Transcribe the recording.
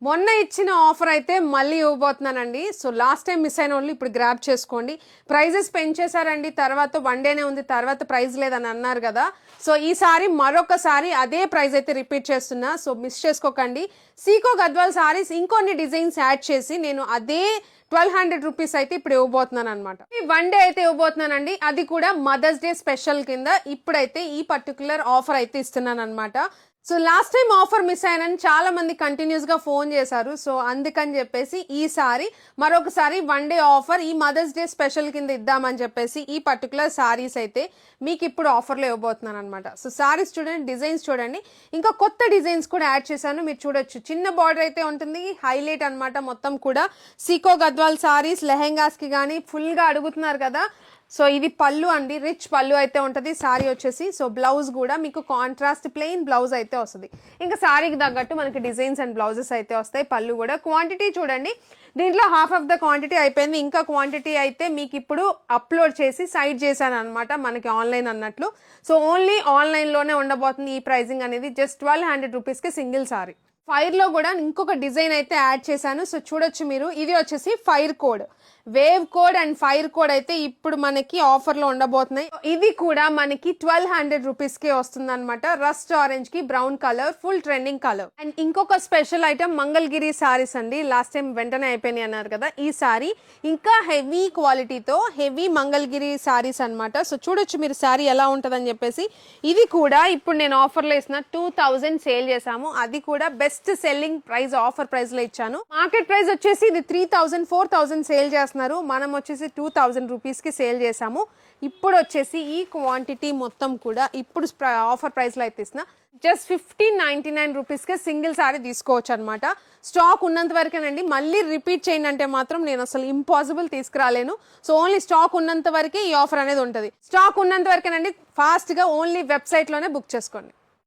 మొన్న ఇచ్చిన ఆఫర్ అయితే మళ్ళీ ఇవ్వబోతున్నానండి. సో లాస్ట్ టైం మిస్ అయిన వాళ్ళు ఇప్పుడు గ్రాబ్ చేసుకోండి. ప్రైజెస్ పెంచేశారండి, తర్వాత వన్ డేనే ఉంది, తర్వాత ప్రైజ్ లేదని అన్నారు కదా. సో ఈసారి మరొకసారి అదే ప్రైజ్ అయితే రిపీట్ చేస్తున్నా. సో మిస్ చేసుకోకండి. సీకో గద్వాల్ సారీస్ ఇంకొన్ని డిజైన్స్ యాడ్ చేసి నేను అదే 1200 రూపీస్ అయితే ఇప్పుడు ఇవ్వబోతున్నాను అనమాట. వన్ డే అయితే ఇవ్వబోతున్నానండి, అది కూడా మదర్స్ డే స్పెషల్ కింద. ఇప్పుడైతే ఈ పర్టికులర్ ఆఫర్ అయితే ఇస్తున్నాను అనమాట. So last time offer miss అయ్యానని చాలా మంది కంటిన్యూస్ గా ఫోన్ చేశారు. సో అందుకని చెప్పేసి ఈసారి మరొకసారి వన్ డే ఆఫర్ ఈ మదర్స్ డే స్పెషల్ కింద ఇద్దామని చెప్పేసి ఈ పర్టికులర్ సారీస్ అయితే మీకు ఇప్పుడు ఆఫర్లో ఇవ్వబోతున్నాను అనమాట. సో సారీస్ చూడండి, డిజైన్స్ చూడండి, ఇంకా కొత్త డిజైన్స్ కూడా యాడ్ చేశాను, మీరు చూడొచ్చు. చిన్న బార్డర్ అయితే ఉంటుంది, హైలైట్ అనమాట. మొత్తం కూడా సీకో గద్వాల్ సారీస్ లెహెంగాస్ కి కానీ ఫుల్ గా అడుగుతున్నారు కదా. సో ఇది పళ్ళు అండి, రిచ్ పళ్ళు అయితే ఉంటుంది సారీ వచ్చేసి. సో బ్లౌజ్ కూడా మీకు కాంట్రాస్ట్ ప్లెయిన్ బ్లౌజ్ అయితే వస్తుంది. ఇంకా సారీకి తగ్గట్టు మనకి డిజైన్స్ అండ్ బ్లౌజెస్ అయితే వస్తాయి. పళ్ళు కూడా క్వాంటిటీ చూడండి, దీంట్లో హాఫ్ ఆఫ్ ద క్వాంటిటీ అయిపోయింది. ఇంకా క్వాంటిటీ అయితే మీకు ఇప్పుడు అప్లోడ్ చేసి సైడ్ చేశాను అనమాట, మనకి ఆన్లైన్ అన్నట్లు. సో ఓన్లీ ఆన్లైన్లోనే ఉండబోతుంది ఈ ప్రైజింగ్ అనేది. జస్ట్ 1200 రూపీస్కి సింగిల్ సారీ. ఫైర్లో కూడా ఇంకొక డిజైన్ అయితే యాడ్ చేశాను. సో చూడొచ్చు మీరు, ఇది వచ్చేసి fire code, wave code and fire code అయితే ఇప్పుడు మనకి ఆఫర్లో ఉండబోతున్నాయి. ఇది కూడా మనకి 1200 రూపీస్కే వస్తుంది అనమాట. రస్ట్ ఆరెంజ్ కి brown colour, full trending colour. And ఇంకొక స్పెషల్ ఐటమ్ మంగళగిరి సారీస్ అండి. లాస్ట్ టైం వెంటనే అయిపోయినాయి అన్నారు కదా, ఈ సారీ ఇంకా హెవీ క్వాలిటీతో హెవీ మంగళగిరి సారీస్ అనమాట. సో చూడొచ్చు మీరు సారీ ఎలా ఉంటుందని చెప్పేసి. ఇది కూడా ఇప్పుడు నేను ఆఫర్లో ఇస్తున్న 2000 సేల్ చేసాము, అది కూడా best selling price offer price లో ఇచ్చాను. మార్కెట్ ప్రైస్ వచ్చేసి ఇది 3000 4000 సేల్ చేస్తున్నారు, మనం వచ్చేసి 2000 రూపీస్ కి సేల్ చేసాము. ఇప్పుడు వచ్చేసి ఈ క్వాంటిటీ మొత్తం కూడా ఇప్పుడు ఆఫర్ ప్రైస్ లో అయితే ఇస్తున్నా. జస్ట్ 1599 రూపీస్కే సింగిల్ సారీ తీసుకోవచ్చు అనమాట. స్టాక్ ఉన్నంత వరకేనండి, మళ్ళీ రిపీట్ చేయండి అంటే మాత్రం నేను అసలు ఇంపాసిబుల్ తీసుకురాలేను. సో ఓన్లీ స్టాక్ ఉన్నంత వరకే ఈ ఆఫర్ అనేది ఉంటుంది. స్టాక్ ఉన్నంత వరకేనండి, ఫాస్ట్గా ఓన్లీ వెబ్సైట్లోనే బుక్ చేసుకోండి.